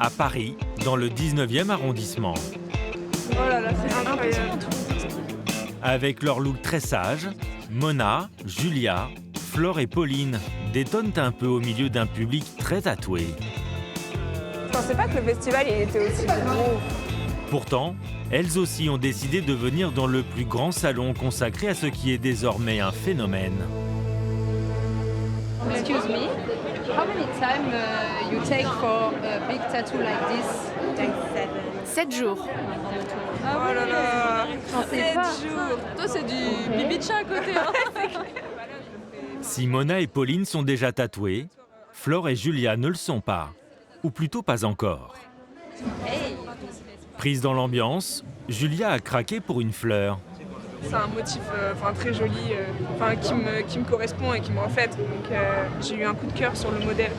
à Paris, dans le 19e arrondissement. Oh là là, c'est incroyable. Avec leur look très sage, Mona, Julia, Flore et Pauline détonnent un peu au milieu d'un public très tatoué. Je pensais pas que le festival il était aussi gros. Pourtant, elles aussi ont décidé de venir dans le plus grand salon consacré à ce qui est désormais un phénomène. Excuse me, how many time you take for a big tattoo like this? 7 jours. Oh là là, sais 7 pas. jours. Toi, c'est du bibi de chat à côté. Hein. Si Mona et Pauline sont déjà tatouées, Flore et Julia ne le sont pas. Ou plutôt pas encore. Prise dans l'ambiance, Julia a craqué pour une fleur. C'est un motif très joli, qui me correspond et qui me reflète. Donc j'ai eu un coup de cœur sur le modèle.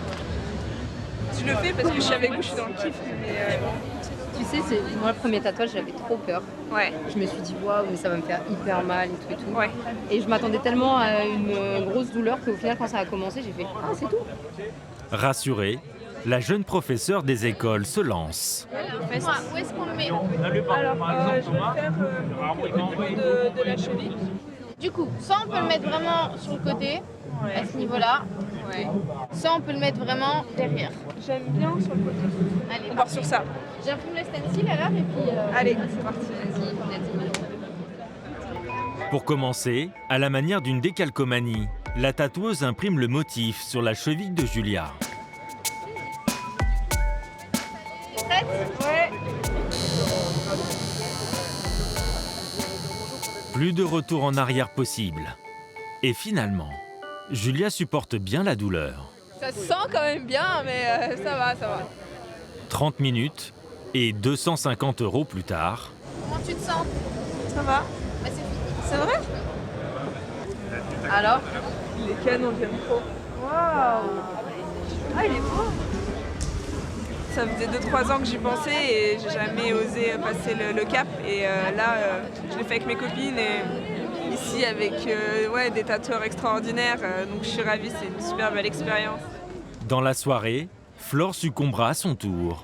Je le fais parce que je suis avec vous, je suis dans le kiff. Mais, Tu sais, moi, le premier tatouage, j'avais trop peur. ouais. Je me suis dit, waouh, mais ça va me faire hyper mal et tout et tout. Ouais. Et je m'attendais tellement à une grosse douleur qu'au final, quand ça a commencé, j'ai fait, ah, c'est tout. Rassurée, la jeune professeure des écoles se lance. Où est-ce qu'on le met? Alors, je vais faire au niveau de la cheville. Du coup, soit on peut le mettre vraiment sur le côté, à ce niveau-là, Ouais. soit on peut le mettre vraiment derrière. J'aime bien sur le côté. Allez, On part sur ça. j'imprime le stencil alors et puis... Allez, c'est parti. Vas-y, let's go. Pour commencer, à la manière d'une décalcomanie, la tatoueuse imprime le motif sur la cheville de Julia. Ouais. Plus de retour en arrière possible. Et finalement, Julia supporte bien la douleur. Ça se sent quand même bien, mais ça va, ça va. 30 minutes et 250 € plus tard, Comment tu te sens? Ça va. Bah, c'est fini. C'est vrai? Alors, Les canons, j'aime trop. Waouh! Ah, il est beau! Ça faisait 2-3 ans que j'y pensais et j'ai jamais osé passer le cap. Et là, je l'ai fait avec mes copines et ici avec des tatoueurs extraordinaires. Donc je suis ravie, c'est une super belle expérience. dans la soirée, Flore succombera à son tour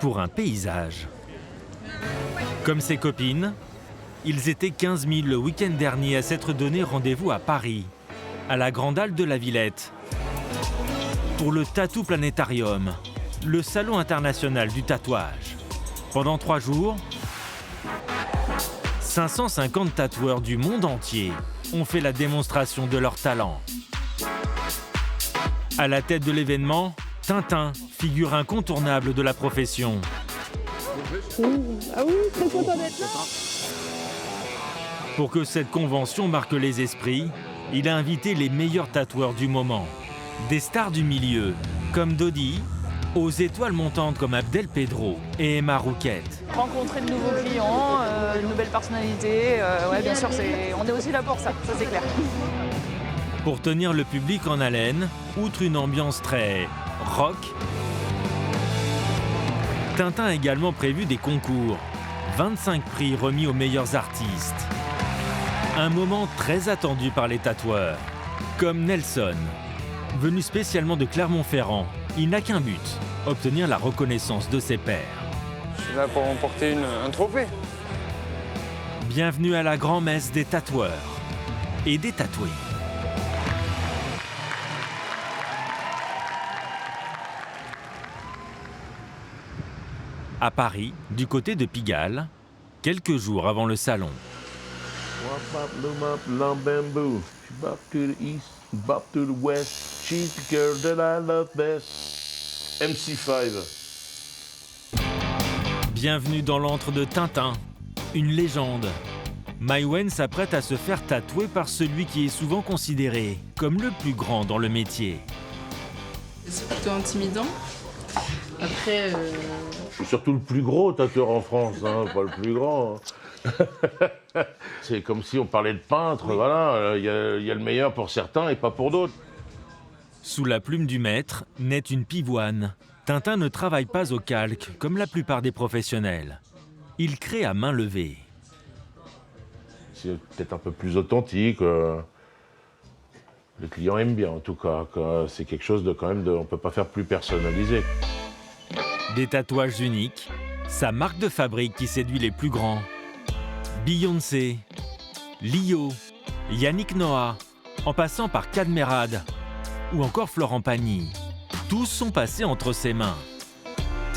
pour un paysage. Comme ses copines, ils étaient 15 000 le week-end dernier à s'être donné rendez-vous à Paris, à la Grande Halle de la Villette, pour le Tattoo Planétarium, le salon international du tatouage. Pendant 3 jours, 550 tatoueurs du monde entier ont fait la démonstration de leur talent. À la tête de l'événement, Tintin, figure incontournable de la profession. Ah oui, très content d'être là. Pour que cette convention marque les esprits, il a invité les meilleurs tatoueurs du moment. Des stars du milieu, comme Dodi, aux étoiles montantes comme Abdel Pedro et Emma Rouquette. Rencontrer de nouveaux clients, de nouvelles personnalités, ouais, bien sûr, on est aussi là pour ça c'est clair. Pour tenir le public en haleine, outre une ambiance très rock, Tintin a également prévu des concours. 25 prix remis aux meilleurs artistes. Un moment très attendu par les tatoueurs, comme Nelson. Venu spécialement de Clermont-Ferrand, il n'a qu'un but, obtenir la reconnaissance de ses pairs. Je suis là pour remporter un trophée. Bienvenue à la grand-messe des tatoueurs et des tatoués. À Paris, du côté de Pigalle, quelques jours avant le salon. Wap, loom up, lump bamboo. She bop to the east, bop to the west. She's the girl that I love best. MC5. Bienvenue dans l'antre de Tintin, une légende. Maïwenn s'apprête à se faire tatouer par celui qui est souvent considéré comme le plus grand dans le métier. C'est plutôt intimidant. Après, Je suis surtout le plus gros tatoueur en France, hein, pas le plus grand. Hein. C'est comme si on parlait de peintre, voilà. Il y a le meilleur pour certains et pas pour d'autres. Sous la plume du maître naît une pivoine. Tintin ne travaille pas au calque, comme la plupart des professionnels. Il crée à main levée. C'est peut-être un peu plus authentique. Le client aime bien, en tout cas. C'est quelque chose de quand même on ne peut pas faire plus personnalisé. Des tatouages uniques, sa marque de fabrique qui séduit les plus grands. Beyoncé, Lio, Yannick Noah, en passant par Cadmerade ou encore Florent Pagny. Tous sont passés entre ses mains.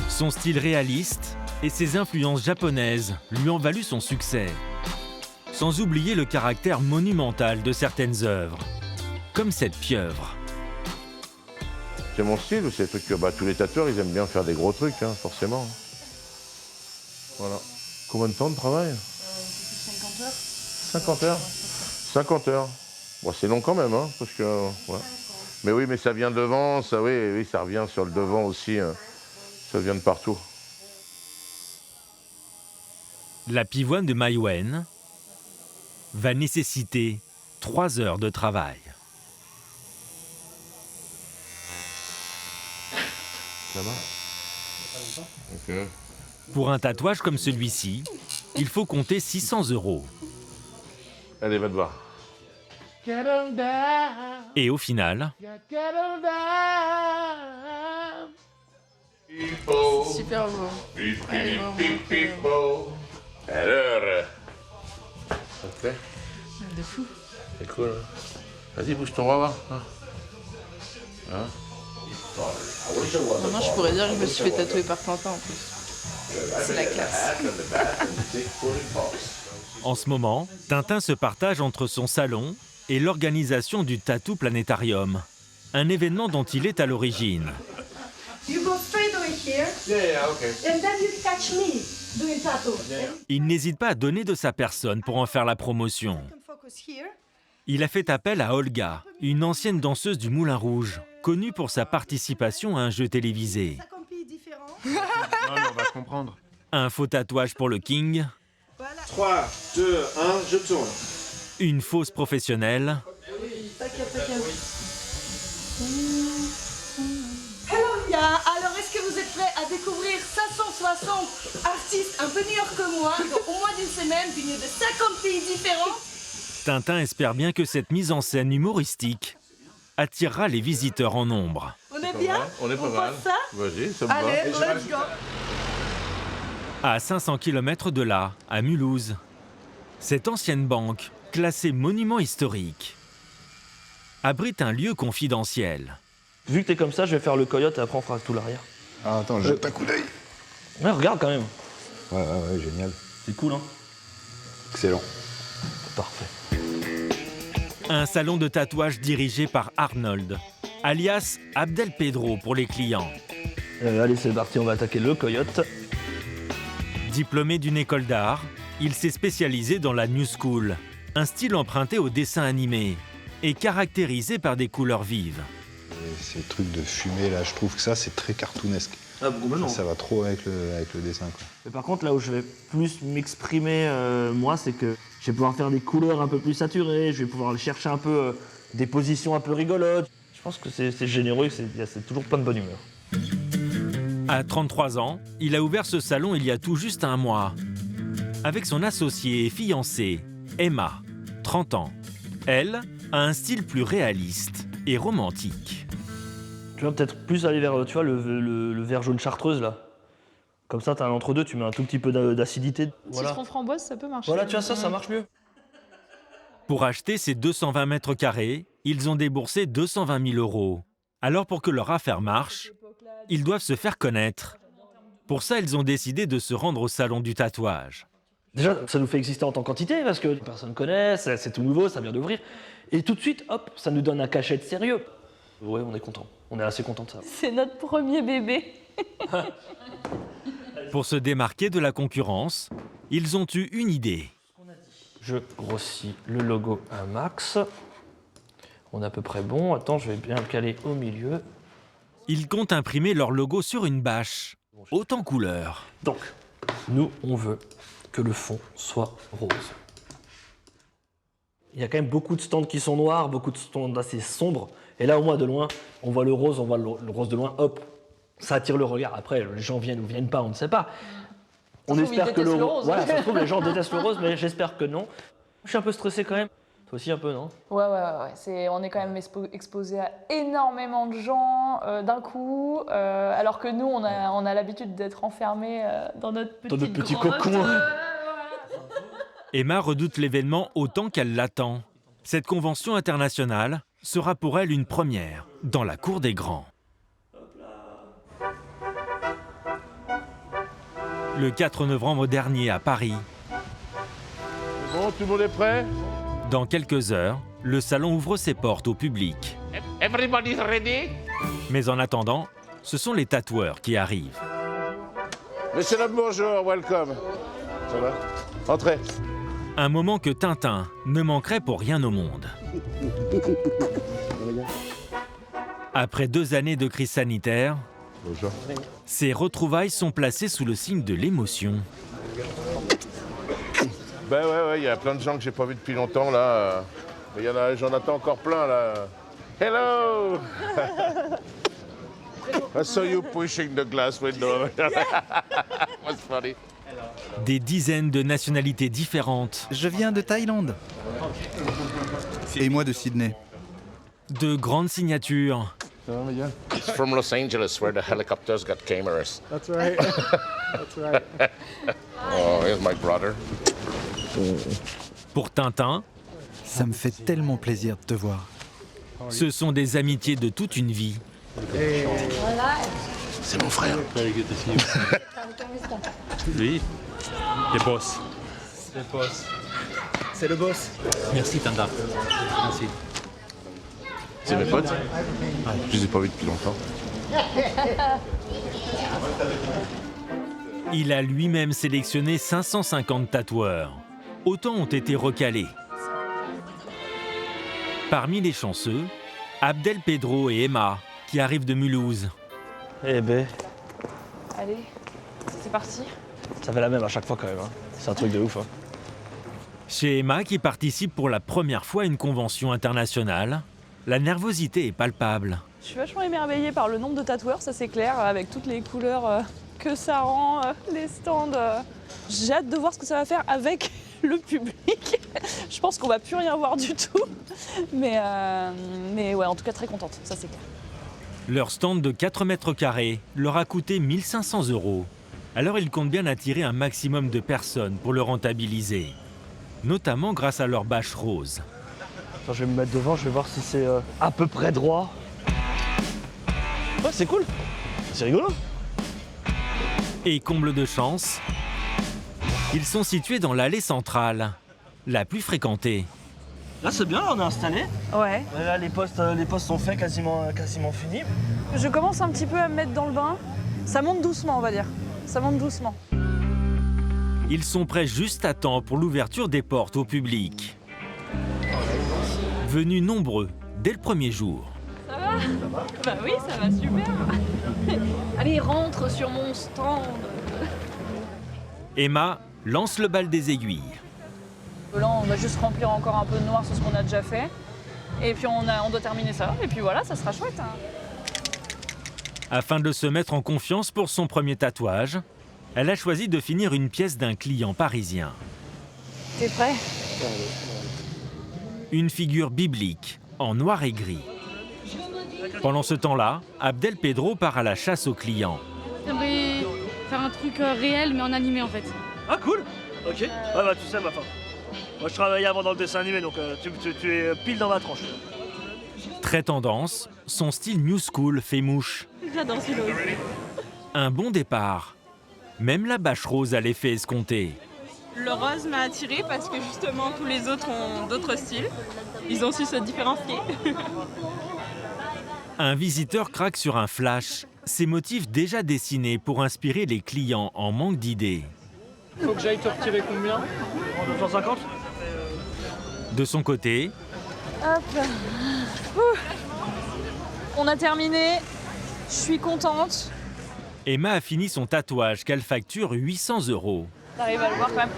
Son style réaliste et ses influences japonaises lui ont valu son succès. Sans oublier le caractère monumental de certaines œuvres, comme cette pieuvre. C'est mon style, c'est le truc que tous les tatoueurs, ils aiment bien faire des gros trucs, hein, forcément. Voilà. Combien de temps de travail 50 heures. 50 heures 50 heures. Bon, c'est long quand même, hein, parce que... ouais. Mais oui, mais ça vient devant, ça, oui, ça revient sur le devant aussi. Hein. Ça vient de partout. La pivoine de Maïwen va nécessiter 3 heures de travail. Ça va Ok. Pour un tatouage comme celui-ci, il faut compter 600 €. Allez, va te voir. Et au final, Super beau. Alors, ça te plaît? De fou. C'est cool. Hein. Vas-y, bouge ton bras, hein. Maintenant, je pourrais dire que je me suis fait tatouer par Tintin en plus. C'est la classe. en ce moment, Tintin se partage entre son salon et l'organisation du Tattoo Planétarium, un événement dont il est à l'origine. You go straight away here. Yeah, okay. And then you catch me doing tattoo. Il n'hésite pas à donner de sa personne pour en faire la promotion. Focus here. Il a fait appel à Olga, une ancienne danseuse du Moulin Rouge, connue pour sa participation à un jeu télévisé. Ça compile différent. Non, mais on va comprendre. Un faux tatouage pour le King, 3, 2, 1, je tourne. une fausse professionnelle Hello, Lia. Alors, est-ce que vous êtes prêts à découvrir 560 artistes un peu meilleurs que moi, au moins d'une semaine, venus de 50 pays différents? Tintin espère bien que cette mise en scène humoristique attirera les visiteurs en nombre. On est bien? On est pas mal. passe ça? Vas-y, ça me va. Allez, let's go. À 500 km de là, à Mulhouse, cette ancienne banque, classée monument historique, abrite un lieu confidentiel. Vu que t'es comme ça, je vais faire le coyote et après on fera tout l'arrière. Ah, attends, jette un coup d'œil. Ouais, regarde quand même. Ouais, génial. C'est cool, hein? Excellent. Parfait. Un salon de tatouage dirigé par Arnold, alias Abdel Pedro pour les clients. Allez, c'est parti, on va attaquer le coyote. Diplômé d'une école d'art, il s'est spécialisé dans la New School, un style emprunté au dessin animé et caractérisé par des couleurs vives. Et ces trucs de fumée, là, je trouve que ça, c'est très cartoonesque. Ah, complètement. Ça va trop avec le dessin, quoi. Mais par contre, là où je vais plus m'exprimer, moi, c'est que je vais pouvoir faire des couleurs un peu plus saturées, je vais pouvoir aller chercher un peu des positions un peu rigolotes. Je pense que c'est généreux et c'est toujours plein de bonne humeur. À 33 ans, il a ouvert ce salon il y a tout juste un mois. Avec son associée et fiancée, Emma, 30 ans. Elle a un style plus réaliste et romantique. Tu vas peut-être plus aller vers, tu vois, le vert jaune chartreuse, là. Comme ça, t'as un entre-deux, tu mets un tout petit peu d'acidité. Voilà. Citron framboise, ça peut marcher. Voilà, tu vois, ça marche mieux. Pour acheter ces 220 mètres carrés, ils ont déboursé 220 000 €. Alors pour que leur affaire marche, ils doivent se faire connaître. Pour ça, ils ont décidé de se rendre au salon du tatouage. Déjà, ça nous fait exister en tant qu'entité, parce que personne ne connaît, c'est tout nouveau, ça vient d'ouvrir. Et tout de suite, hop, ça nous donne un cachet de sérieux. Ouais, on est content. On est assez content de ça. C'est notre premier bébé. Pour se démarquer de la concurrence, ils ont eu une idée. Je grossis le logo un max. On est à peu près bon. Attends, je vais bien le caler au milieu. Ils comptent imprimer leur logo sur une bâche, haute en couleurs. Donc, nous, on veut que le fond soit rose. Il y a quand même beaucoup de stands qui sont noirs, beaucoup de stands assez sombres. Et là, au moins, de loin, on voit le rose, on voit le rose de loin, hop, ça attire le regard. Après, les gens viennent ou viennent pas, on ne sait pas. On espère que le rose. Voilà, ça se trouve, les gens détestent le rose, mais j'espère que non. Je suis un peu stressé quand même. Toi aussi un peu, non? Ouais. On est quand même exposé à énormément de gens. d'un coup, alors que nous, on a l'habitude d'être enfermés dans notre petit cocon. Emma redoute l'événement autant qu'elle l'attend. Cette convention internationale sera pour elle une première dans la cour des grands. Le 4 novembre dernier à Paris. Bon, tout le monde est prêt? Dans quelques heures, le salon ouvre ses portes au public. Everybody's ready? Mais en attendant, ce sont les tatoueurs qui arrivent. Monsieur l'homme, bonjour, welcome. Ça va? Entrez. Un moment que Tintin ne manquerait pour rien au monde. Après 2 années de crise sanitaire, Bonjour. ces retrouvailles sont placées sous le signe de l'émotion. Ben ouais, il y a plein de gens que j'ai pas vus depuis longtemps là. Mais j'en attends encore plein là. Hello! I saw you pushing the glass window. What's funny? Des dizaines de nationalités différentes. Je viens de Thaïlande. Et moi de Sydney. De grandes signatures. Ça va, Miguel? It's from Los Angeles where the helicopters got cameras. That's right. That's right. Oh, here's my brother. Pour Tintin, Ça me fait tellement plaisir de te voir. ce sont des amitiés de toute une vie. C'est mon frère. Lui, le boss. C'est le boss. Merci Tanda. Merci. C'est mes potes. Je les ai pas vus depuis longtemps. Il a lui-même sélectionné 550 tatoueurs. Autant ont été recalés. Parmi les chanceux, Abdel Pedro et Emma, qui arrivent de Mulhouse. Eh ben, Allez, c'est parti. ça fait la même à chaque fois quand même. Hein. C'est un truc de ouf. Hein. Chez Emma, qui participe pour la première fois à une convention internationale, la nervosité est palpable. Je suis vachement émerveillée par le nombre de tatoueurs, ça c'est clair, avec toutes les couleurs que ça rend, les stands. J'ai hâte de voir ce que ça va faire avec le public. Je pense qu'on va plus rien voir du tout. Mais ouais, en tout cas très contente, ça c'est clair. Leur stand de 4 mètres carrés leur a coûté 1 500 €. Alors ils comptent bien attirer un maximum de personnes pour le rentabiliser. Notamment grâce à leur bâche rose. Attends, je vais me mettre devant, je vais voir si c'est à peu près droit. Ouais, c'est cool. C'est rigolo. Et comble de chance, ils sont situés dans l'allée centrale, la plus fréquentée. Là, c'est bien, là, on est installé. Ouais. Là, les postes sont faits, quasiment finis. Je commence un petit peu à me mettre dans le bain. Ça monte doucement, on va dire. Ça monte doucement. Ils sont prêts juste à temps pour l'ouverture des portes au public. Venus nombreux dès le premier jour. Ça va? Bah oui, ça va super. Allez, rentre sur mon stand. Emma lance le bal des aiguilles. Là, on va juste remplir encore un peu de noir sur ce qu'on a déjà fait. Et puis on doit terminer ça. Et puis voilà, ça sera chouette. Hein. Afin de se mettre en confiance pour son premier tatouage, elle a choisi de finir une pièce d'un client parisien. T'es prêt? Une figure biblique, en noir et gris. Pendant ce temps-là, Abdel Pedro part à la chasse aux clients. J'aimerais faire un truc réel, mais en animé en fait. Ah cool. Ok. Ouais bah tu sais ma femme. Moi je travaillais avant dans le dessin animé, donc tu es pile dans ma tranche. Très tendance, son style new school fait mouche. J'adore celui-là aussi. Un bon départ. Même la bâche rose a l'effet escompté. Le rose m'a attirée parce que justement tous les autres ont d'autres styles. Ils ont su se différencier. Un visiteur craque sur un flash, ses motifs déjà dessinés pour inspirer les clients en manque d'idées. Faut que j'aille te retirer combien? 250. De son côté, Hop. Ouh. On a terminé. Je suis contente. Emma a fini son tatouage qu'elle facture 800 €. T'arrives à le voir quand même.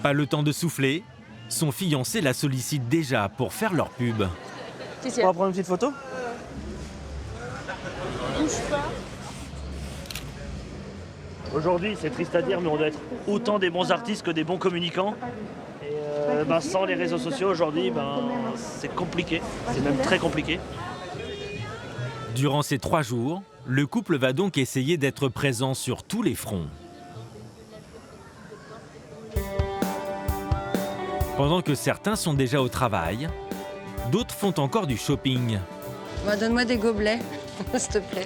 Pas le temps de souffler, son fiancé la sollicite déjà pour faire leur pub. On va prendre une petite photo? Bouge pas. Aujourd'hui, c'est triste à dire, mais on doit être autant des bons artistes que des bons communicants. Et sans les réseaux sociaux, aujourd'hui, c'est compliqué. C'est même très compliqué. Durant ces 3 jours, le couple va donc essayer d'être présent sur tous les fronts. Pendant que certains sont déjà au travail, d'autres font encore du shopping. Bah, donne-moi des gobelets, s'il te plaît.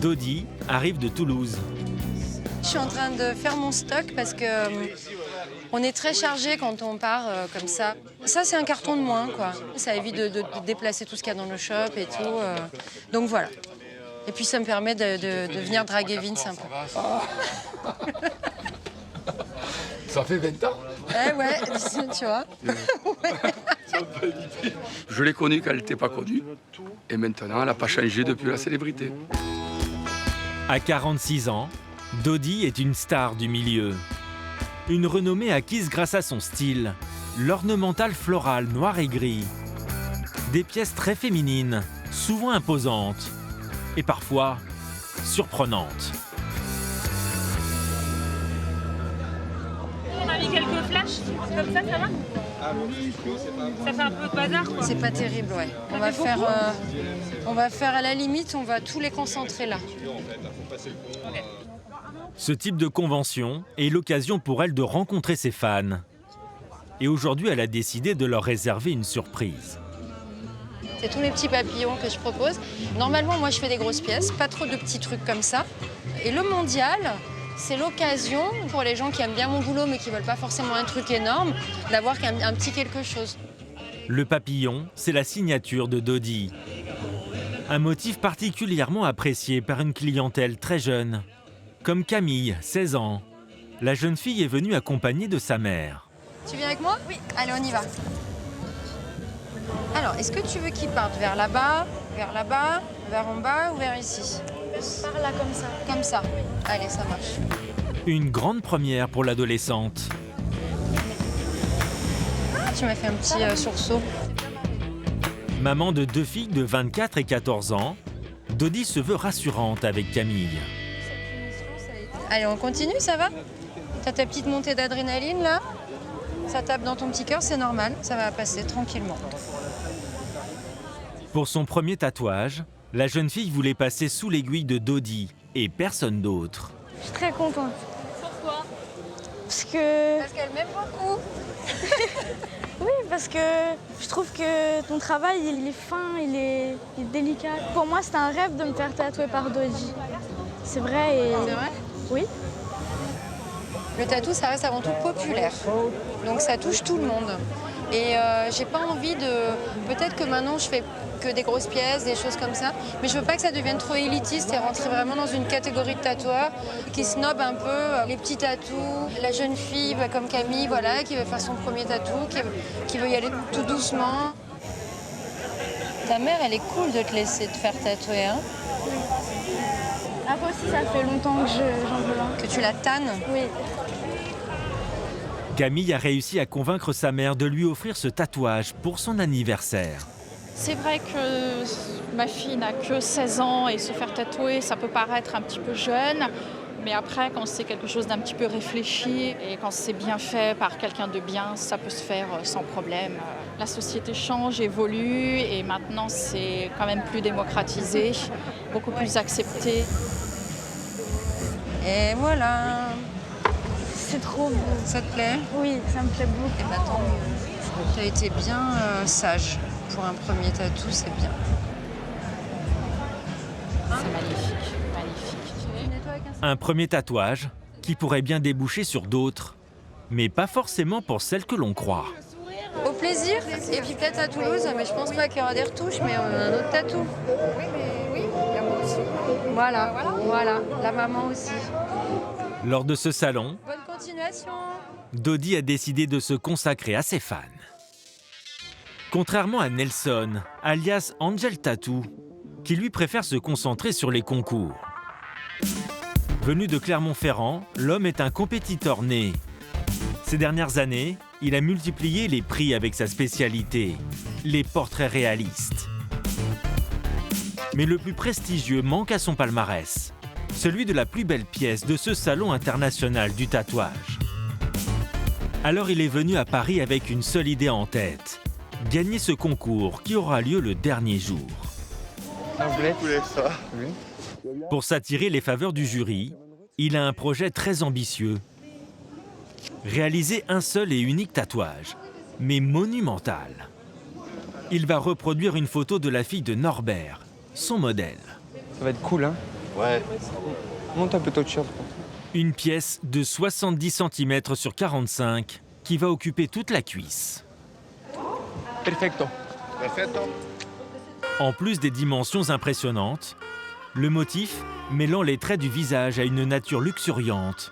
Dodi arrive de Toulouse. Je suis en train de faire mon stock parce que on est très chargé quand on part comme ça. Ça, c'est un carton de moins, quoi. Ça évite de déplacer tout ce qu'il y a dans le shop et tout. Donc voilà. Et puis ça me permet de venir draguer Vince un peu. Ça fait 20 ans. Ouais, tu vois. Je l'ai connue quand elle n'était pas connue. Et maintenant, elle n'a pas changé depuis la célébrité. À 46 ans, Dodi est une star du milieu. Une renommée acquise grâce à son style, l'ornemental floral noir et gris. Des pièces très féminines, souvent imposantes et parfois surprenantes. On a mis quelques flashs, comme ça va? Ça fait un peu de bazar, quoi. C'est pas terrible, ouais. On va faire à la limite, on va tous les concentrer là. Ce type de convention est l'occasion pour elle de rencontrer ses fans. Et aujourd'hui, elle a décidé de leur réserver une surprise. C'est tous les petits papillons que je propose. Normalement, moi, je fais des grosses pièces, pas trop de petits trucs comme ça. Et le mondial, c'est l'occasion pour les gens qui aiment bien mon boulot mais qui veulent pas forcément un truc énorme, d'avoir un petit quelque chose. Le papillon, c'est la signature de Dodi. Un motif particulièrement apprécié par une clientèle très jeune. Comme Camille, 16 ans. La jeune fille est venue accompagnée de sa mère. Tu viens avec moi? Oui. Allez, on y va. Alors, est-ce que tu veux qu'ils partent vers là-bas, vers en bas ou vers ici? Par là, comme ça. Comme ça. Allez, ça marche. Une grande première pour l'adolescente. Ah, tu m'as fait un petit sursaut. Maman de 2 filles de 24 et 14 ans, Dodi se veut rassurante avec Camille. Allez, on continue, ça va? T'as ta petite montée d'adrénaline, là? Ça tape dans ton petit cœur, c'est normal. Ça va passer tranquillement. Pour son premier tatouage, la jeune fille voulait passer sous l'aiguille de Dodi et personne d'autre. Je suis très contente. Pourquoi? Parce qu'elle m'aime beaucoup. Oui, parce que je trouve que ton travail, il est fin, il est délicat. Pour moi, c'était un rêve de me faire tatouer par Dodi. C'est vrai et... C'est vrai? Oui. Le tatou, ça reste avant tout populaire. Donc ça touche tout le monde. Et j'ai pas envie de... Peut-être que maintenant, je fais que des grosses pièces, des choses comme ça. Mais je veux pas que ça devienne trop élitiste et rentrer vraiment dans une catégorie de tatoueurs qui snob un peu les petits tatous. La jeune fille, comme Camille, voilà, qui veut faire son premier tatou, qui veut y aller tout doucement. Ta mère, elle est cool de te laisser te faire tatouer, hein? Après aussi, ça fait longtemps que j'en veux un. Que tu la tannes? Oui. Camille a réussi à convaincre sa mère de lui offrir ce tatouage pour son anniversaire. C'est vrai que ma fille n'a que 16 ans et se faire tatouer, ça peut paraître un petit peu jeune. Mais après, quand c'est quelque chose d'un petit peu réfléchi et quand c'est bien fait par quelqu'un de bien, ça peut se faire sans problème. La société change, évolue et maintenant c'est quand même plus démocratisé, beaucoup plus accepté. Et voilà. C'est trop beau. Ça te plaît? Oui, ça me plaît beaucoup. Et bah tant mieux. Tu as été bien sage. Pour un premier tatou, c'est bien. C'est magnifique, magnifique. Un premier tatouage qui pourrait bien déboucher sur d'autres, mais pas forcément pour celles que l'on croit. Au plaisir, et puis peut-être à Toulouse, mais je pense pas qu'il y aura des retouches, mais on a un autre tatou. Oui, mais oui, il y a moi aussi. Voilà, la maman aussi. Lors de ce salon, Bonne continuation. Dodi a décidé de se consacrer à ses fans. Contrairement à Nelson, alias Angel Tattoo, qui lui préfère se concentrer sur les concours. Venu de Clermont-Ferrand, l'homme est un compétiteur né. Ces dernières années, il a multiplié les prix avec sa spécialité, les portraits réalistes. Mais le plus prestigieux manque à son palmarès, celui de la plus belle pièce de ce salon international du tatouage. Alors il est venu à Paris avec une seule idée en tête, gagner ce concours qui aura lieu le dernier jour. Pour s'attirer les faveurs du jury, il a un projet très ambitieux. Réaliser un seul et unique tatouage, mais monumental. Il va reproduire une photo de la fille de Norbert, son modèle. Ça va être cool, hein? Ouais. Monte un peu ton t-shirt. Une pièce de 70 cm sur 45 qui va occuper toute la cuisse. Perfecto. Perfetto. En plus des dimensions impressionnantes, le motif, mêlant les traits du visage à une nature luxuriante,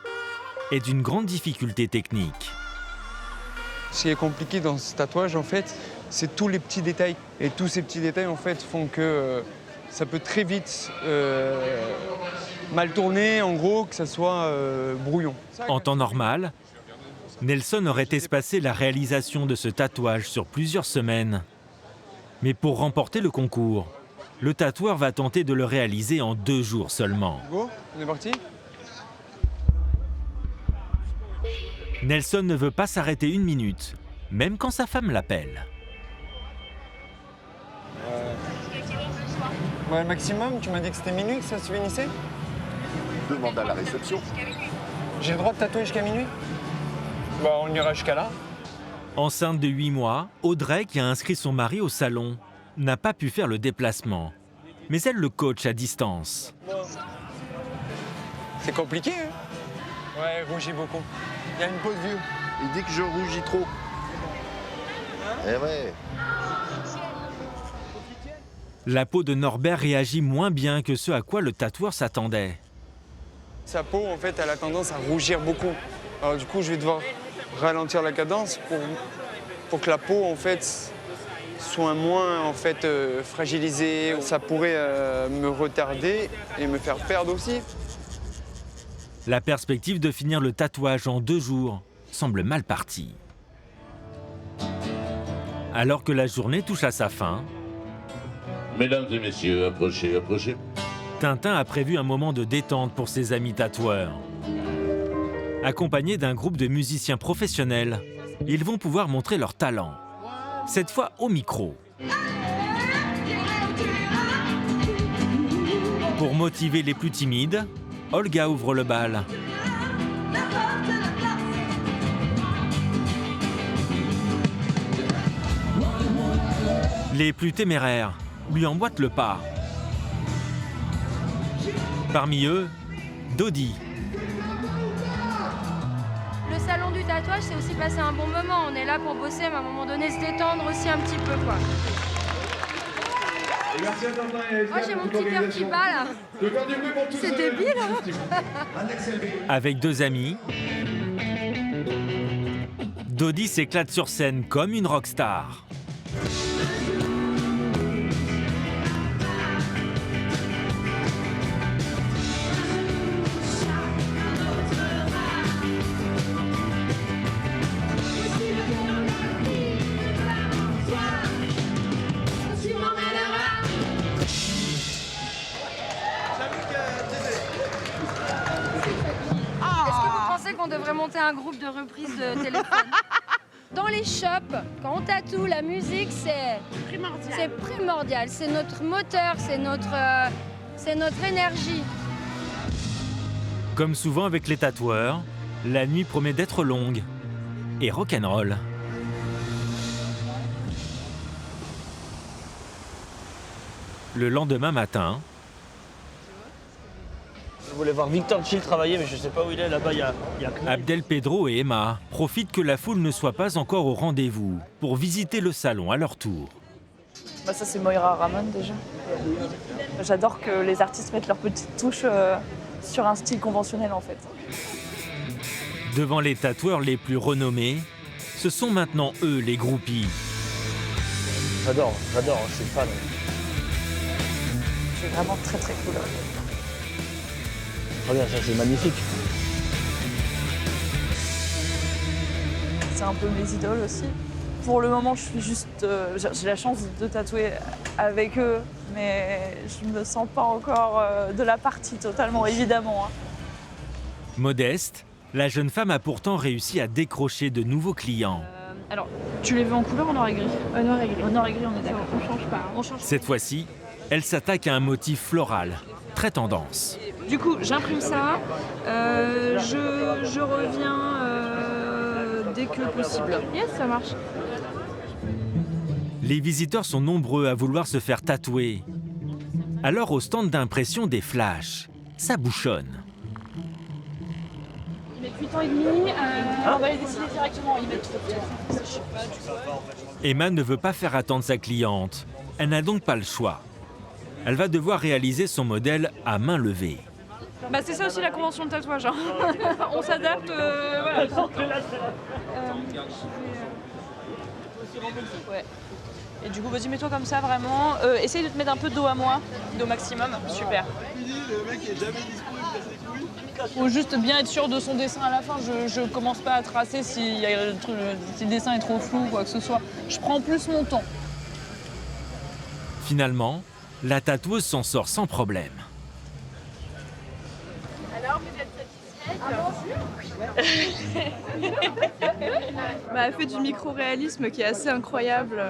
est d'une grande difficulté technique. Ce qui est compliqué dans ce tatouage, en fait, c'est tous les petits détails. Et tous ces petits détails, en fait, font que ça peut très vite mal tourner, en gros, que ça soit brouillon. En temps normal, Nelson aurait espacé la réalisation de ce tatouage sur plusieurs semaines. Mais pour remporter le concours, le tatoueur va tenter de le réaliser en 2 jours seulement. Go, on est parti? Nelson ne veut pas s'arrêter 1 minute, même quand sa femme l'appelle. Ouais, maximum, tu m'as dit que c'était minuit que ça se finissait? Demande à la réception. J'ai le droit de tatouer jusqu'à minuit? Bah, on ira jusqu'à là. Enceinte de 8 mois, Audrey, qui a inscrit son mari au salon, n'a pas pu faire le déplacement. Mais elle le coach à distance. C'est compliqué, hein? Ouais, rougit beaucoup. Il y a une pause vieux. Il dit que je rougis trop. Eh ouais. La peau de Norbert réagit moins bien que ce à quoi le tatoueur s'attendait. Sa peau, en fait, elle a tendance à rougir beaucoup. Alors du coup, je vais devoir ralentir la cadence pour que la peau, en fait, soit moins, en fait, fragilisée. Ça pourrait me retarder et me faire perdre aussi. La perspective de finir le tatouage en 2 jours semble mal partie. Alors que la journée touche à sa fin, Mesdames et messieurs, approchez, approchez. Tintin a prévu un moment de détente pour ses amis tatoueurs. Accompagnés d'un groupe de musiciens professionnels, ils vont pouvoir montrer leur talent. Cette fois au micro. Pour motiver les plus timides, Olga ouvre le bal. Les plus téméraires lui emboîtent le pas. Parmi eux, Dodi. Le salon du tatouage, c'est aussi passer un bon moment. On est là pour bosser, mais à un moment donné, se détendre aussi un petit peu, quoi. Moi, j'ai mon petit cœur qui bat, là. C'est débile. Avec 2 amis, Dodi s'éclate sur scène comme une rockstar. On devrait monter un groupe de reprises de téléphone. Dans les shops, quand on tatoue, la musique, c'est primordial. C'est notre moteur, c'est notre énergie. Comme souvent avec les tatoueurs, la nuit promet d'être longue et rock'n'roll. Le lendemain matin, je voulais voir Victor Chill travailler, mais je sais pas où il est. Là-bas, il y a Abdel Pedro et Emma profitent que la foule ne soit pas encore au rendez-vous pour visiter le salon à leur tour. Bah ça, c'est Moira Ramon déjà. J'adore que les artistes mettent leur petite touche sur un style conventionnel en fait. Devant les tatoueurs les plus renommés, ce sont maintenant eux les groupies. J'adore, je suis fan. C'est vraiment très très cool. Regarde, ça c'est magnifique. C'est un peu mes idoles aussi. Pour le moment, je suis juste, j'ai la chance de tatouer avec eux, mais je me sens pas encore de la partie totalement, évidemment. Modeste, la jeune femme a pourtant réussi à décrocher de nouveaux clients. Alors, tu les veux en couleur ou en noir et gris? Noir et gris. En noir et gris, on est d'accord. On change pas. On change. Cette fois-ci, elle s'attaque à un motif floral, très tendance. Du coup, j'imprime ça, je reviens dès que possible. Yes, ça marche. Les visiteurs sont nombreux à vouloir se faire tatouer. Alors au stand d'impression des flashs, ça bouchonne. Ils mettent 8 ans et demi, on va les dessiner directement, ils mettent trop de temps. Emma ne veut pas faire attendre sa cliente. Elle n'a donc pas le choix. Elle va devoir réaliser son modèle à main levée. Bah c'est ça aussi la convention de tatouage. Hein. On s'adapte. Voilà. Ouais. Et du coup, vas-y, mets-toi comme ça vraiment. Essaye de te mettre un peu dos à moi, dos maximum. Super. Faut juste bien être sûr de son dessin à la fin. Je commence pas à tracer si le dessin est trop flou ou quoi que ce soit. Je prends plus mon temps. Finalement, la tatoueuse s'en sort sans problème. Alors, vous êtes satisfaite? Elle fait du micro-réalisme qui est assez incroyable.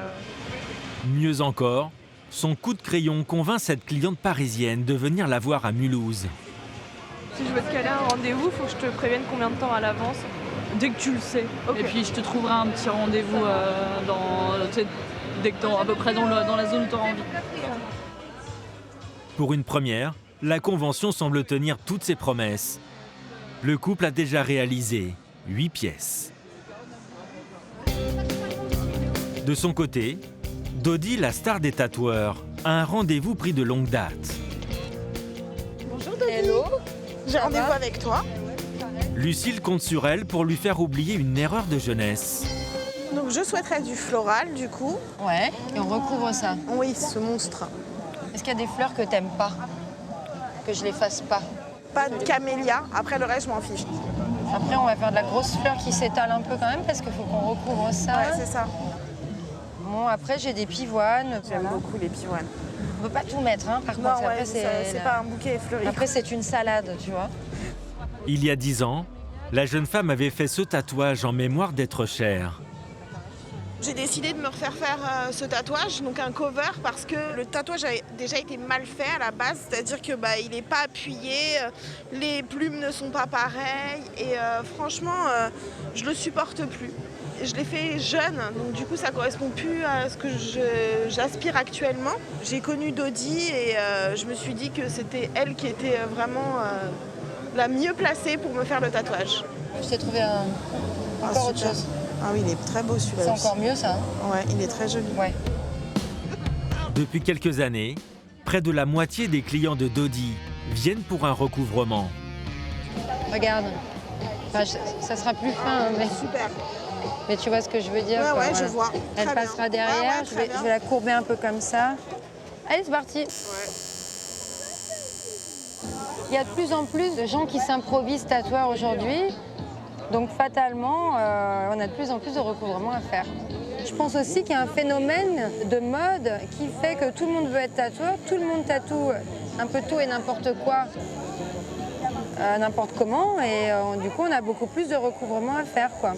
Mieux encore, son coup de crayon convainc cette cliente parisienne de venir la voir à Mulhouse. Si je veux te caler un rendez-vous, faut que je te prévienne combien de temps à l'avance? Dès que tu le sais. Okay. Et puis je te trouverai un petit rendez-vous dès que t'es à peu près dans la zone où tu auras envie. Pour une première, la convention semble tenir toutes ses promesses. Le couple a déjà réalisé 8 pièces. De son côté, Dodi, la star des tatoueurs, a un rendez-vous pris de longue date. Bonjour Dodi. Hello. J'ai rendez-vous avec toi. Lucille compte sur elle pour lui faire oublier une erreur de jeunesse. Donc je souhaiterais du floral du coup. Ouais, et on recouvre ça. Oui, ce monstre. Est-ce qu'il y a des fleurs que t'aimes pas? Que je les fasse pas? Pas de camélia, après le reste je m'en fiche. Après on va faire de la grosse fleur qui s'étale un peu quand même parce qu'il faut qu'on recouvre ça. Ouais, c'est ça. Bon, après j'ai des pivoines. J'aime beaucoup les pivoines. On peut pas tout mettre, hein, par non, contre. Ouais, après, c'est pas un bouquet fleuri. Après c'est une salade, tu vois. Il y a 10 ans, la jeune femme avait fait ce tatouage en mémoire d'être chère. J'ai décidé de me refaire faire ce tatouage, donc un cover, parce que le tatouage a déjà été mal fait à la base, c'est-à-dire que il n'est pas appuyé, les plumes ne sont pas pareilles, et franchement, je le supporte plus. Je l'ai fait jeune, donc du coup ça correspond plus à ce que j'aspire actuellement. J'ai connu Dodi et je me suis dit que c'était elle qui était vraiment la mieux placée pour me faire le tatouage. Je t'ai trouvé encore autre chose. Ah oui, il est très beau celui-là. C'est encore mieux ça. Ouais, il est très joli. Ouais. Depuis quelques années, près de la moitié des clients de Dodi viennent pour un recouvrement. Regarde, enfin, ça sera plus fin, mais super. Mais tu vois ce que je veux dire? Ouais, quoi, je vois. Elle très passera bien. derrière, Ouais, je vais la courber un peu comme ça. Allez, c'est parti. Ouais. Il y a de plus en plus de gens qui s'improvisent tatoueurs aujourd'hui. Donc fatalement, on a de plus en plus de recouvrements à faire. Je pense aussi qu'il y a un phénomène de mode qui fait que tout le monde veut être tatoueur, tout le monde tatoue un peu tout et n'importe quoi, n'importe comment, et du coup on a beaucoup plus de recouvrements à faire, quoi.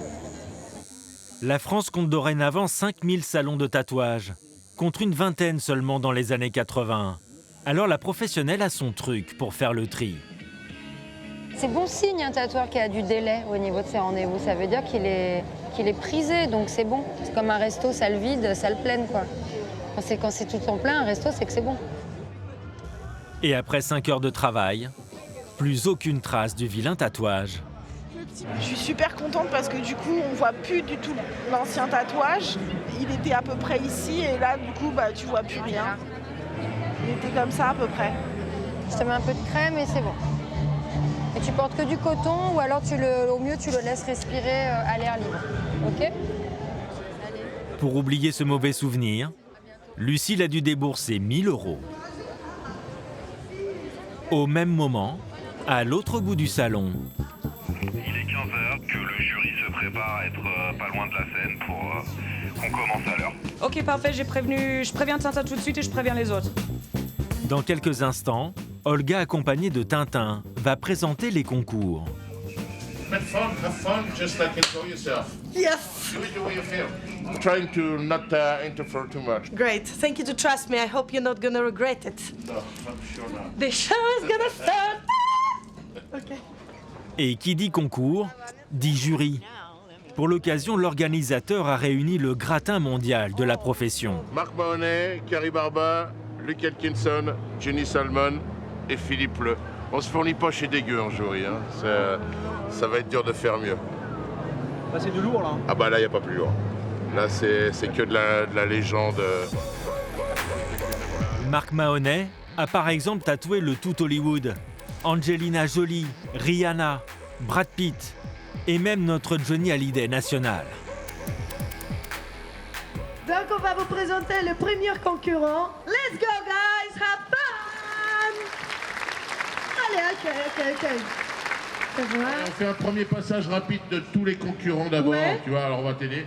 La France compte dorénavant 5000 salons de tatouage, contre une vingtaine seulement dans les années 80. Alors la professionnelle a son truc pour faire le tri. C'est bon signe un tatoueur qui a du délai au niveau de ses rendez-vous. Ça veut dire qu'il est prisé, donc c'est bon. C'est comme un resto, ça le vide, ça le pleine, quoi. Quand c'est tout le temps plein, un resto, c'est que c'est bon. Et après 5 heures de travail, plus aucune trace du vilain tatouage. Je suis super contente parce que du coup, on voit plus du tout l'ancien tatouage. Il était à peu près ici et là, du coup, tu vois plus rien. Il était comme ça à peu près. Je te mets un peu de crème et c'est bon. Et tu portes que du coton ou alors au mieux tu le laisses respirer à l'air libre. Ok? Pour oublier ce mauvais souvenir, Lucille a dû débourser 1 000 €. Au même moment, à l'autre bout du salon, il est 15h, que le jury se prépare à être pas loin de la scène pour qu'on commence à l'heure. Ok, parfait, je préviens Tintin tout de suite et je préviens les autres. dans quelques instants, Olga, accompagnée de Tintin, va présenter les concours. Have fun, just like enjoy yourself. Yes. Do it the way you feel. trying to not interfere too much. Great. Thank you to trust me. I hope you're not gonna regret it. No, I'm sure not. The show is gonna start. Okay. Et qui dit concours, dit jury. Pour l'occasion, l'organisateur a réuni le gratin mondial de la profession. Marc Mahoney, Carrie Barba, Luke Atkinson, Jenny Salmon et Philippe Le. On se fournit pas chez dégueu en jury, hein. Ça va être dur de faire mieux. Là, c'est du lourd, là. Ah bah là, il n'y a pas plus lourd. Là, c'est que de la légende. Marc Mahoney a par exemple tatoué le tout Hollywood. Angelina Jolie, Rihanna, Brad Pitt et même notre Johnny Hallyday national. Donc on va vous présenter le premier concurrent. Let's go guys, have fun! Allez, ok. On fait un premier passage rapide de tous les concurrents d'abord, ouais. Tu vois, alors on va t'aider.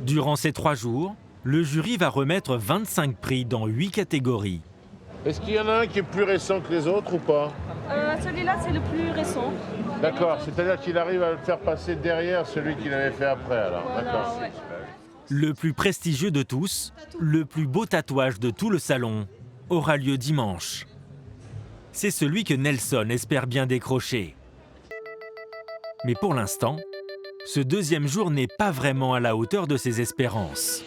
Durant ces 3 jours, le jury va remettre 25 prix dans 8 catégories. Est-ce qu'il y en a un qui est plus récent que les autres ou pas? Celui-là, c'est le plus récent. D'accord, c'est-à-dire qu'il arrive à le faire passer derrière celui qu'il avait fait après, alors. Voilà, d'accord. ouais. Le plus prestigieux de tous, le plus beau tatouage de tout le salon, aura lieu dimanche. C'est celui que Nelson espère bien décrocher. Mais pour l'instant, ce deuxième jour n'est pas vraiment à la hauteur de ses espérances.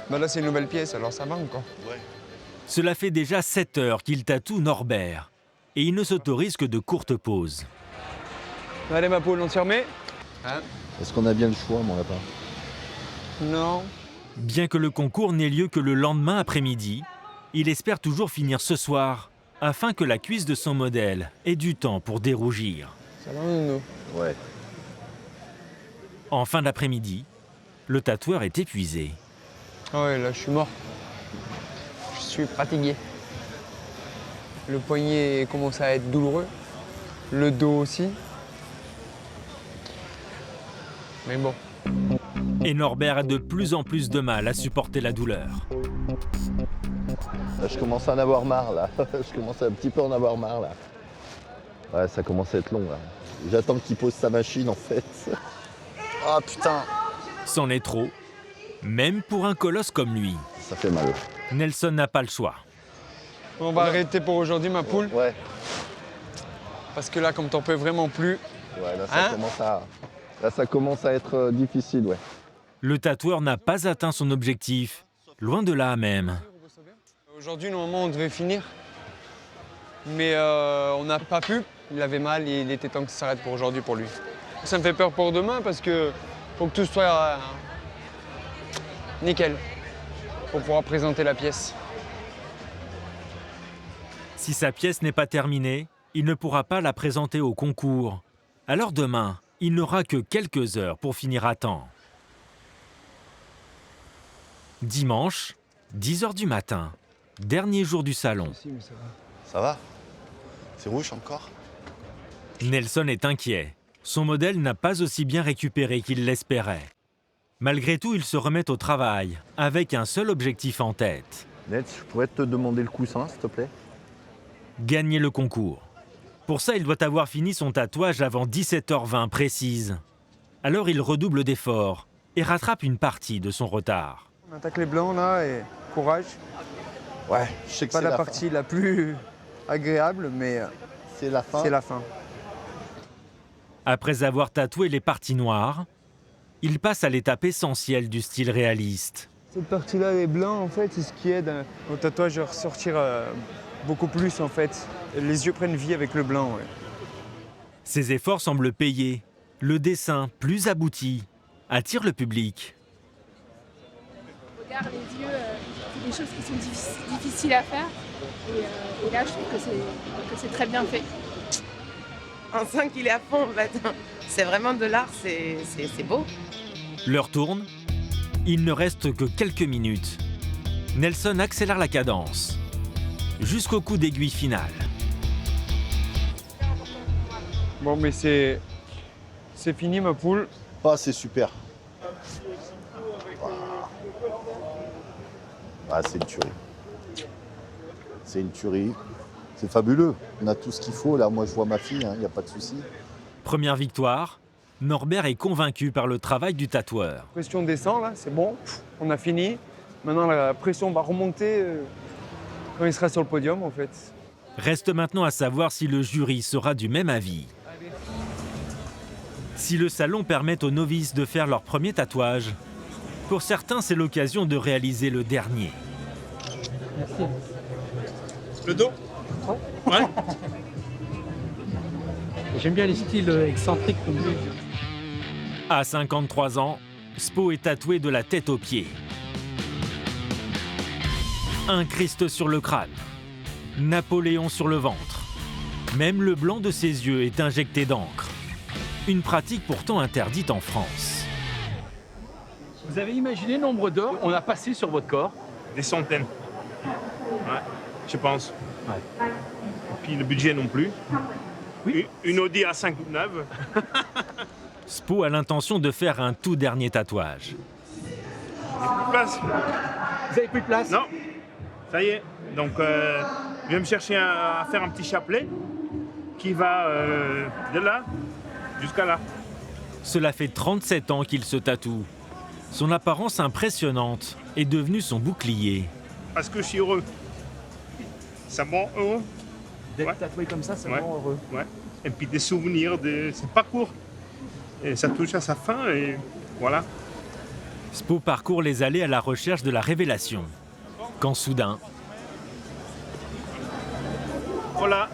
Bah là, c'est une nouvelle pièce, alors ça manque, quoi. Ouais. Cela fait déjà 7 heures qu'il tatoue Norbert. Et il ne s'autorise que de courtes pauses. Allez, ma poule, on s'y remet. Hein? Est-ce qu'on a bien le choix, mon lapin? Non. Bien que le concours n'ait lieu que le lendemain après-midi, il espère toujours finir ce soir, afin que la cuisse de son modèle ait du temps pour dérougir. Ça va, nous? Ouais. En fin d'après-midi, le tatoueur est épuisé. Ah ouais, là, je suis mort. Je suis fatigué. Le poignet commence à être douloureux. Le dos aussi. Mais bon. Et Norbert a de plus en plus de mal à supporter la douleur. Là, je commence à en avoir marre, là. Je commence un petit peu à en avoir marre, là. Ouais, ça commence à être long, là. J'attends qu'il pose sa machine, en fait. Ah, putain! C'en est trop, même pour un colosse comme lui. Ça fait mal. Nelson n'a pas le choix. On va arrêter pour aujourd'hui, ma poule. Ouais. Parce que là, comme t'en peux vraiment plus... Ouais, là, ça commence à être difficile, ouais. Le tatoueur n'a pas atteint son objectif, loin de là même. Aujourd'hui, normalement, on devait finir. Mais on n'a pas pu. Il avait mal et il était temps que ça s'arrête pour aujourd'hui pour lui. Ça me fait peur pour demain parce que faut que tout soit nickel pour pouvoir présenter la pièce. Si sa pièce n'est pas terminée, il ne pourra pas la présenter au concours. Alors demain, il n'aura que quelques heures pour finir à temps. Dimanche, 10h du matin, dernier jour du salon. Ça va? C'est rouge encore? Nelson est inquiet. Son modèle n'a pas aussi bien récupéré qu'il l'espérait. Malgré tout, il se remet au travail, avec un seul objectif en tête. Ned, je pourrais te demander le coussin, s'il te plaît? Gagner le concours. Pour ça, il doit avoir fini son tatouage avant 17h20 précise. Alors il redouble d'efforts et rattrape une partie de son retard. On attaque les blancs là et courage. Ouais, je sais que c'est pas la fin. partie la plus agréable, mais c'est la fin. C'est la fin. Après avoir tatoué les parties noires, il passe à l'étape essentielle du style réaliste. Cette partie-là, les blancs, en fait, c'est ce qui aide au tatouage à ressortir beaucoup plus, en fait. Les yeux prennent vie avec le blanc, ouais. Ses efforts semblent payés. Le dessin, plus abouti, attire le public. Regarde les yeux, c'est des choses qui sont difficiles à faire. Et là, je trouve que c'est très bien fait. Un 5, il est à fond, en fait. C'est vraiment de l'art, c'est beau. L'heure tourne. Il ne reste que quelques minutes. Nelson accélère la cadence, jusqu'au coup d'aiguille final. Bon, mais c'est fini, ma poule. Ah, c'est super. Ah, c'est une tuerie. C'est une tuerie. C'est fabuleux. On a tout ce qu'il faut. Là, moi, je vois ma fille, il n'y a pas de souci. Première victoire, Norbert est convaincu par le travail du tatoueur. La pression descend, là, c'est bon, on a fini. Maintenant, la pression va remonter quand il sera sur le podium, en fait. Reste maintenant à savoir si le jury sera du même avis. Si le salon permet aux novices de faire leur premier tatouage, pour certains, c'est l'occasion de réaliser le dernier. Merci. Le dos? Ouais. J'aime bien les styles excentriques comme lui. À 53 ans, Spo est tatoué de la tête aux pieds. Un Christ sur le crâne, Napoléon sur le ventre. Même le blanc de ses yeux est injecté d'encre. Une pratique pourtant interdite en France. Vous avez imaginé le nombre d'heures on a passé sur votre corps? Des centaines. Ouais, je pense. Ouais. Et puis le budget non plus. Oui. Une Audi A5 neuve. Spo a l'intention de faire un tout dernier tatouage. Plus de place. Vous avez plus de place? Non. Ça y est. Donc, je vais me chercher à faire un petit chapelet qui va de là jusqu'à là. Cela fait 37 ans qu'il se tatoue. Son apparence impressionnante est devenue son bouclier. Parce que je suis heureux. Ça me rend heureux. D'être tatoué comme ça me rend heureux. Ouais. Et puis des souvenirs de ce parcours. Et ça touche à sa fin et voilà. Spo parcourt les allées à la recherche de la révélation. Quand soudain, voilà.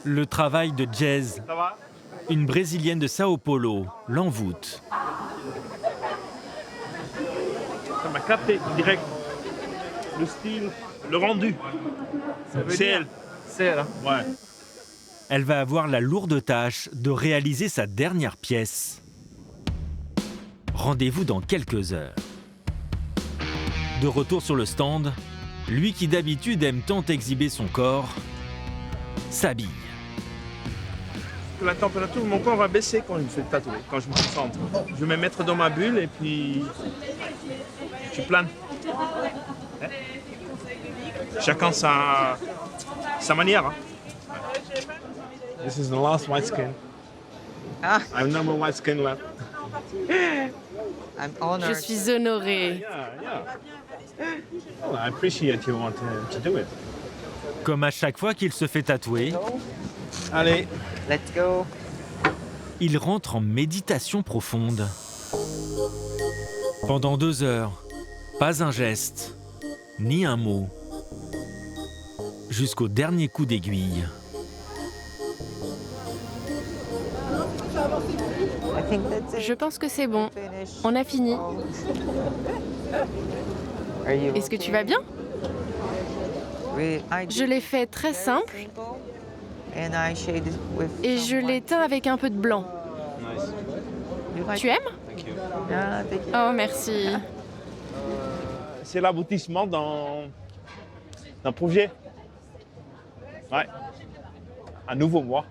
Le travail de Jazz, Ça va? une Brésilienne de Sao Paulo, l'envoûte. Ça m'a capté direct. Le style, le rendu. C'est elle. C'est elle, hein? Ouais. Elle va avoir la lourde tâche de réaliser sa dernière pièce. Rendez-vous dans quelques heures. De retour sur le stand, lui qui d'habitude aime tant exhiber son corps, s'habille. La température de mon corps va baisser quand je me fais tatouer, quand je me concentre. Je vais me mettre dans ma bulle et puis je plane. Hein? Chacun sa manière. Hein? This is the last white skin. I have no more white skin left. Je suis honorée. Well, I appreciate you want to do it. Comme à chaque fois qu'il se fait tatouer, allez, let's go. Il rentre en méditation profonde. Pendant 2 heures, pas un geste, ni un mot, jusqu'au dernier coup d'aiguille. Je pense que c'est bon. On a fini. Est-ce que tu vas bien? Je l'ai fait très simple et je l'ai teint avec un peu de blanc. Tu aimes? Oh, merci. C'est l'aboutissement d'un projet. Ouais. Un nouveau moi.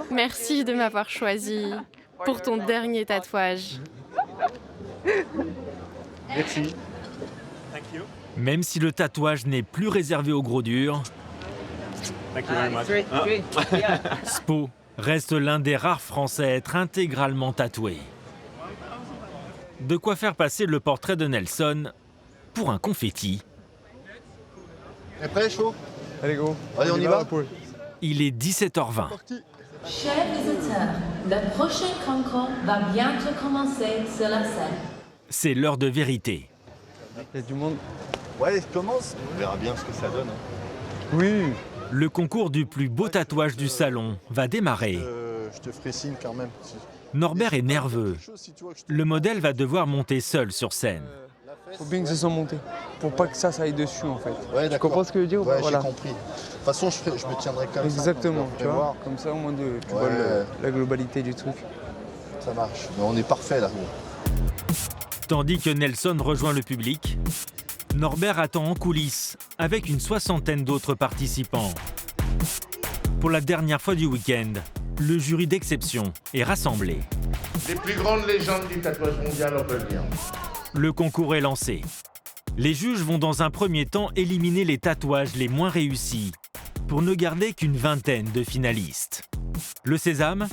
Merci de m'avoir choisi pour ton dernier tatouage. Merci. Même si le tatouage n'est plus réservé aux gros durs, Spo reste l'un des rares Français à être intégralement tatoué. De quoi faire passer le portrait de Nelson pour un confetti. T'es prêt, chaud? Allez, go. Allez, on y va. Il est 17h20. Chers visiteurs, le prochain concours va bientôt commencer sur la scène. C'est l'heure de vérité. Il y a du monde. Ouais, commence. On verra bien ce que ça donne. Oui. Le concours du plus beau tatouage du salon va démarrer. Je te ferai signe quand même. Norbert est nerveux. Le modèle va devoir monter seul sur scène. Faut bien que ça soit monté. Pour pas que ça aille dessus en fait. Ouais, d'accord. Tu comprends ce que je veux dire? Ouais, voilà. j'ai compris. De toute façon, je me tiendrai comme Exactement, ça. tu vois. Comme ça, au moins, tu vois la globalité du truc. Ça marche. Mais on est parfait là. Tandis que Nelson rejoint le public, Norbert attend en coulisses avec une 60aine d'autres participants. Pour la dernière fois du week-end, le jury d'exception est rassemblé. Les plus grandes légendes du tatouage mondial, on peut le dire. Le concours est lancé. Les juges vont dans un premier temps éliminer les tatouages les moins réussis pour ne garder qu'une vingtaine de finalistes. Le sésame,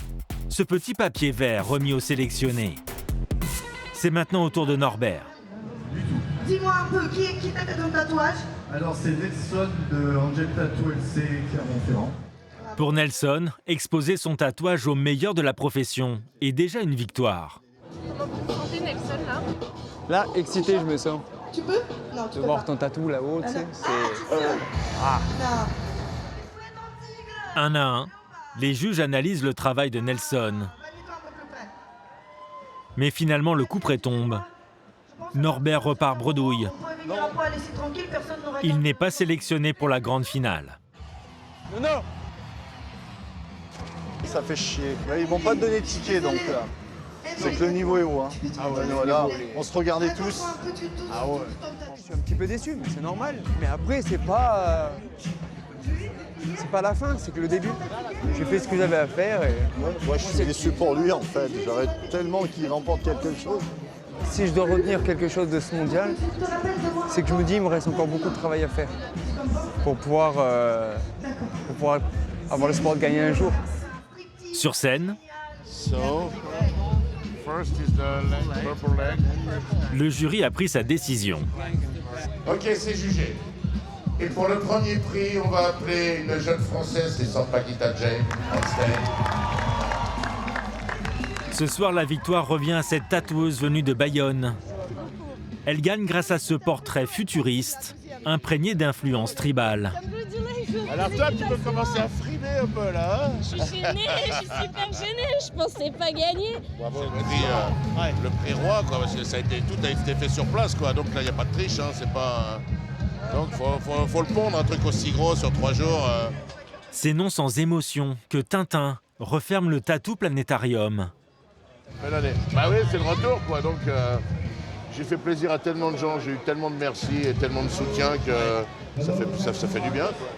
ce petit papier vert remis aux sélectionnés. C'est maintenant au tour de Norbert. Dis-moi un peu, qui t'a fait ton tatouage? Alors c'est Nelson de Angel Tattoo LC Clermont-Ferrand. Pour Nelson, exposer son tatouage au meilleur de la profession est déjà une victoire. Comment vous vous sentez, Nelson, là? Là, excité, je me sens. Tu peux? Non, tu De peux voir pas. ton tatou là-haut, tu sais, c'est... Non. Un à un, les juges analysent le travail de Nelson. Mais finalement, le couperet tombe. Norbert repart bredouille. Il n'est pas sélectionné pour la grande finale. Non. Ça fait chier. Mais ils vont pas te donner de ticket donc c'est que le niveau est haut. Hein. Ah ouais, Voilà, on se regardait tous. Ah ouais. Je suis un petit peu déçu, mais c'est normal. Mais après, c'est pas la fin, c'est que le début. J'ai fait ce que j'avais à faire. Et... Moi, je suis déçu pour lui en fait. J'aurais tellement qu'il remporte quelque chose. Si je dois retenir quelque chose de ce mondial, c'est que je me dis qu'il me reste encore beaucoup de travail à faire pour pouvoir avoir l'espoir de gagner un jour. Sur scène, le jury a pris sa décision. Ok, c'est jugé. Et pour le premier prix, on va appeler une jeune Française, c'est Sampaguita Jane. Ce soir, la victoire revient à cette tatoueuse venue de Bayonne. Elle gagne grâce à ce portrait futuriste, imprégné d'influences tribales. Alors toi, tu peux commencer à frimer un peu là. Je suis gênée, je suis super gênée, je pensais pas gagner. Bravo, le prix roi, quoi, parce que tout a été fait sur place, quoi. Donc là, il n'y a pas de triche, hein, c'est pas... Donc faut le pondre, un truc aussi gros sur 3 jours. C'est non sans émotion que Tintin referme le Tattoo Planétarium. Belle année. Bah oui, c'est le retour, quoi. Donc j'ai fait plaisir à tellement de gens, j'ai eu tellement de merci et tellement de soutien que ça fait du bien, quoi.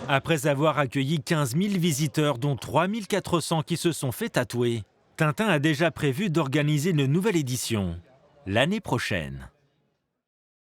Après avoir accueilli 15 000 visiteurs, dont 3 400 qui se sont fait tatouer, Tintin a déjà prévu d'organiser une nouvelle édition l'année prochaine.